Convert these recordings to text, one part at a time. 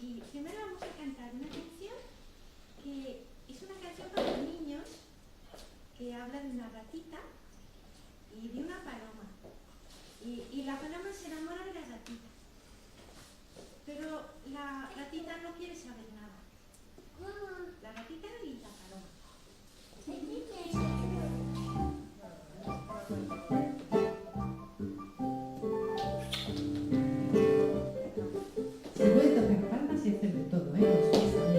Y primero vamos a cantar una canción que es una canción para los niños que habla de una ratita y de una paloma. Y la paloma se enamora de la ratita. Pero la ratita no quiere saber nada. La ratita y la paloma. Se puede tocar palmas y hacer de todo, ¿eh? Los pies también.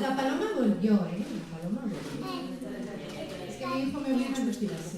La paloma volvió, ¿eh? La paloma volvió. Es que mi hijo me viene a respirar.